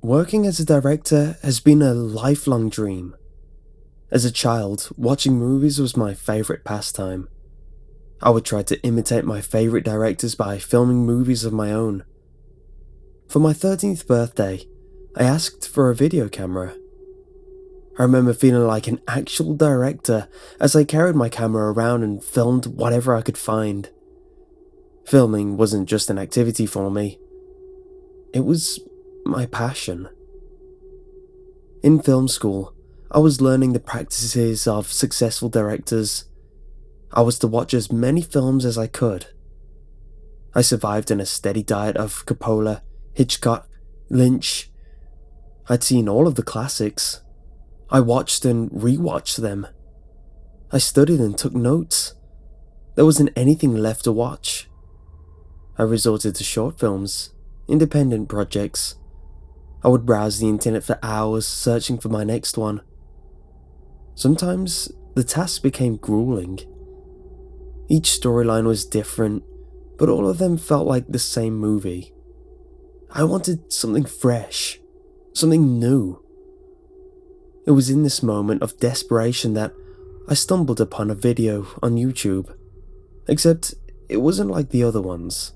Working as a director has been a lifelong dream. As a child, watching movies was my favourite pastime. I would try to imitate my favourite directors by filming movies of my own. For my 13th birthday, I asked for a video camera. I remember feeling like an actual director as I carried my camera around and filmed whatever I could find. Filming wasn't just an activity for me. It was my passion. In film school, I was learning the practices of successful directors. I was to watch as many films as I could. I survived on a steady diet of Coppola, Hitchcock, Lynch. I'd seen all of the classics. I watched and rewatched them. I studied and took notes. There wasn't anything left to watch. I resorted to short films, independent projects. I would browse the internet for hours searching for my next one. Sometimes the task became grueling. Each storyline was different, but all of them felt like the same movie. I wanted something fresh, something new. It was in this moment of desperation that I stumbled upon a video on YouTube, except it wasn't like the other ones.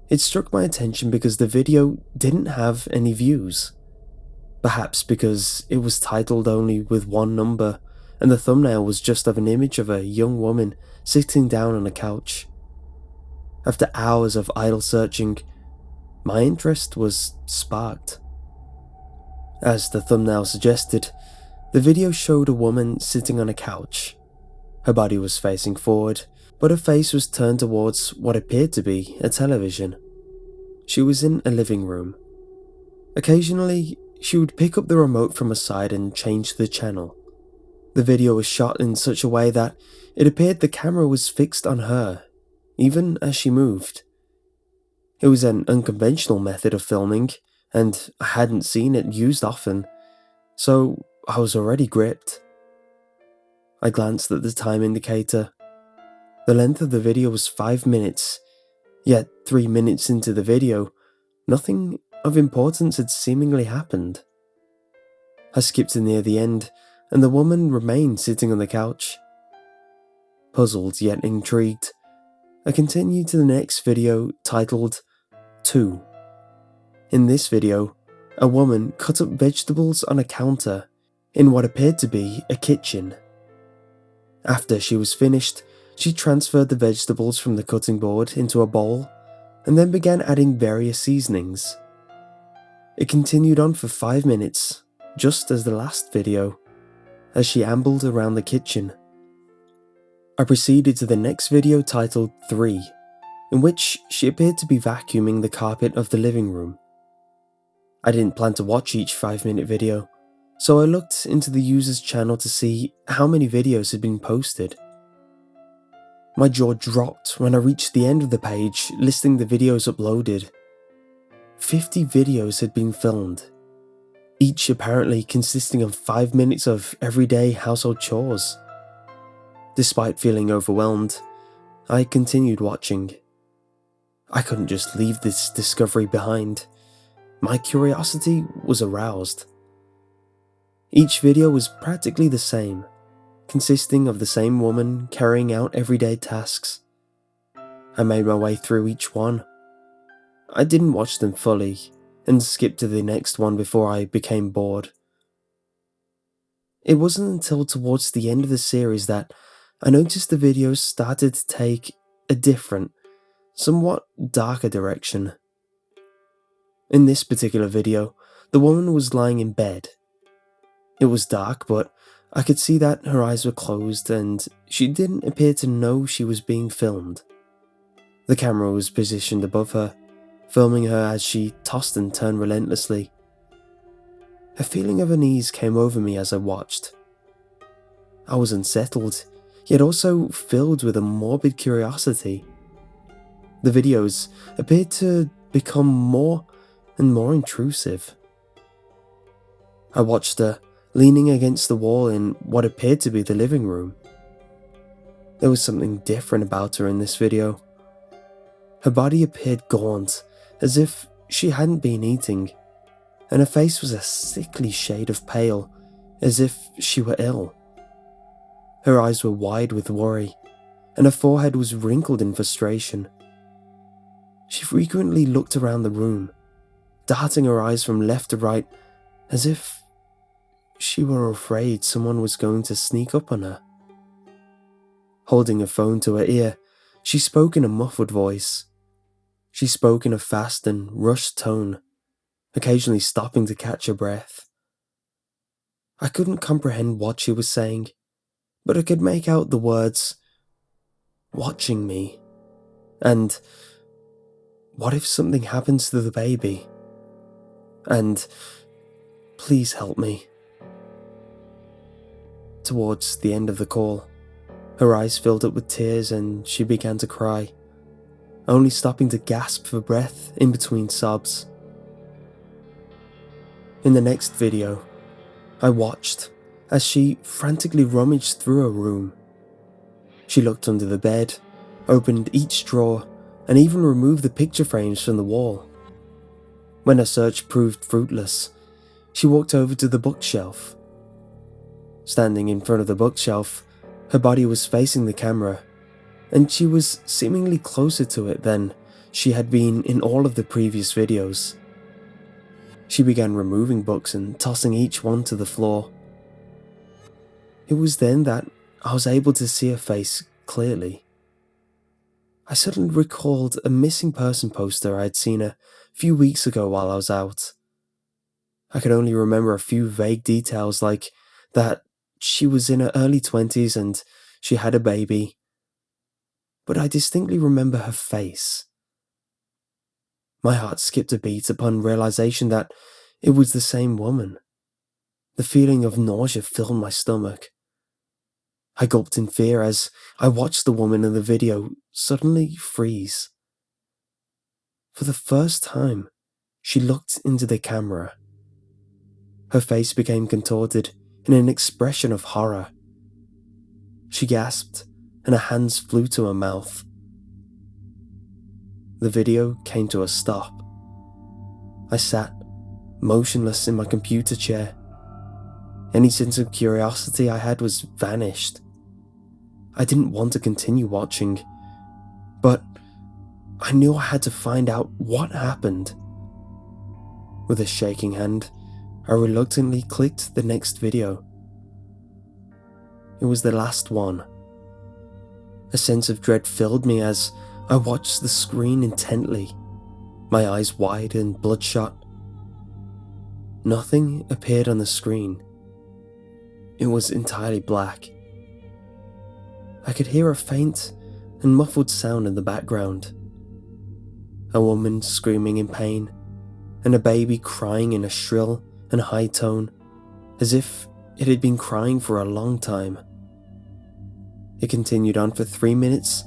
It struck my attention because the video didn't have any views. Perhaps because it was titled only with one number and the thumbnail was just of an image of a young woman sitting down on a couch. After hours of idle searching, my interest was sparked. As the thumbnail suggested, the video showed a woman sitting on a couch. Her body was facing forward, but her face was turned towards what appeared to be a television. She was in a living room. Occasionally, she would pick up the remote from her side and change the channel. The video was shot in such a way that it appeared the camera was fixed on her, even as she moved. It was an unconventional method of filming, and I hadn't seen it used often, so I was already gripped. I glanced at the time indicator. The length of the video was 5 minutes, yet 3 minutes into the video, nothing of importance had seemingly happened. I skipped to near the end, and the woman remained sitting on the couch. Puzzled yet intrigued, I continued to the next video titled 2. In this video, a woman cut up vegetables on a counter in what appeared to be a kitchen. After she was finished, she transferred the vegetables from the cutting board into a bowl and then began adding various seasonings. It continued on for 5 minutes, just as the last video, as she ambled around the kitchen. I proceeded to the next video titled 3, in which she appeared to be vacuuming the carpet of the living room. I didn't plan to watch each 5-minute video, so I looked into the user's channel to see how many videos had been posted. My jaw dropped when I reached the end of the page listing the videos uploaded. 50 videos had been filmed, each apparently consisting of 5 minutes of everyday household chores. Despite feeling overwhelmed, I continued watching. I couldn't just leave this discovery behind. My curiosity was aroused. Each video was practically the same, consisting of the same woman carrying out everyday tasks. I made my way through each one. I didn't watch them fully, and skipped to the next one before I became bored. It wasn't until towards the end of the series that I noticed the videos started to take a different, somewhat darker direction. In this particular video, the woman was lying in bed. It was dark, but I could see that her eyes were closed and she didn't appear to know she was being filmed. The camera was positioned above her, filming her as she tossed and turned relentlessly. A feeling of unease came over me as I watched. I was unsettled, yet also filled with a morbid curiosity. The videos appeared to become more and more intrusive. I watched her, leaning against the wall in what appeared to be the living room. There was something different about her in this video. Her body appeared gaunt, as if she hadn't been eating, and her face was a sickly shade of pale, as if she were ill. Her eyes were wide with worry, and her forehead was wrinkled in frustration. She frequently looked around the room, darting her eyes from left to right, as if she were afraid someone was going to sneak up on her. Holding her phone to her ear, she spoke in a muffled voice. She spoke in a fast and rushed tone, occasionally stopping to catch her breath. I couldn't comprehend what she was saying, but I could make out the words, "watching me," and "what if something happens to the baby?" and "please help me." Towards the end of the call, her eyes filled up with tears and she began to cry, only stopping to gasp for breath in between sobs. In the next video, I watched as she frantically rummaged through her room. She looked under the bed, opened each drawer, and even removed the picture frames from the wall. When her search proved fruitless, she walked over to the bookshelf. Standing in front of the bookshelf, her body was facing the camera, and she was seemingly closer to it than she had been in all of the previous videos. She began removing books and tossing each one to the floor. It was then that I was able to see her face clearly. I suddenly recalled a missing person poster I had seen a few weeks ago while I was out. I could only remember a few vague details like that she was in her early 20s and she had a baby, but I distinctly remember her face. My heart skipped a beat upon realization that it was the same woman. The feeling of nausea filled my stomach. I gulped in fear as I watched the woman in the video suddenly freeze. For the first time, she looked into the camera. Her face became contorted in an expression of horror. She gasped, and her hands flew to her mouth. The video came to a stop. I sat, motionless in my computer chair. Any sense of curiosity I had was vanished. I didn't want to continue watching, but I knew I had to find out what happened. With a shaking hand, I reluctantly clicked the next video. It was the last one. A sense of dread filled me as I watched the screen intently, my eyes wide and bloodshot. Nothing appeared on the screen. It was entirely black. I could hear a faint and muffled sound in the background. A woman screaming in pain, and a baby crying in a shrill and high tone, as if it had been crying for a long time. It continued on for 3 minutes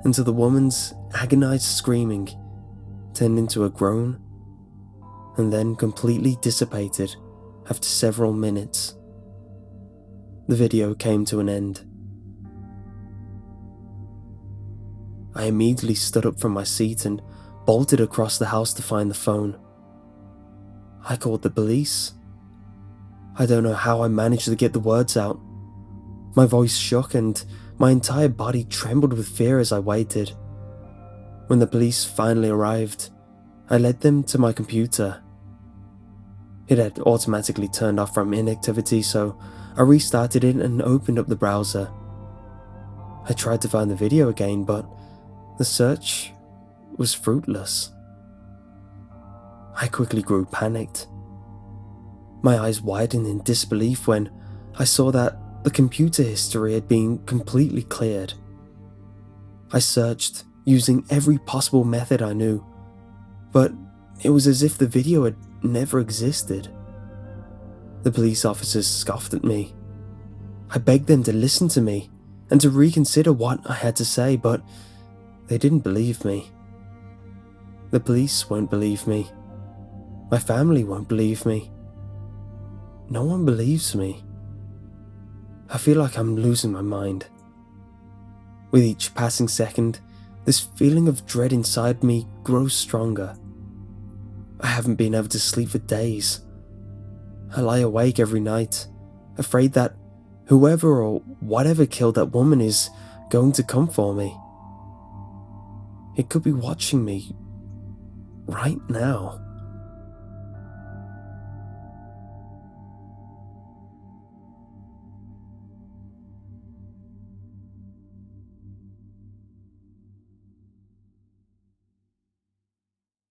until the woman's agonized screaming turned into a groan and then completely dissipated after several minutes. The video came to an end. I immediately stood up from my seat and bolted across the house to find the phone. I called the police. I don't know how I managed to get the words out. My voice shook and my entire body trembled with fear as I waited. When the police finally arrived, I led them to my computer. It had automatically turned off from inactivity, so I restarted it and opened up the browser. I tried to find the video again, but the search was fruitless. I quickly grew panicked. My eyes widened in disbelief when I saw that the computer history had been completely cleared. I searched using every possible method I knew, but it was as if the video had never existed. The police officers scoffed at me. I begged them to listen to me and to reconsider what I had to say, but they didn't believe me. The police won't believe me. My family won't believe me. No one believes me. I feel like I'm losing my mind. With each passing second, this feeling of dread inside me grows stronger. I haven't been able to sleep for days. I lie awake every night, afraid that whoever or whatever killed that woman is going to come for me. It could be watching me right now.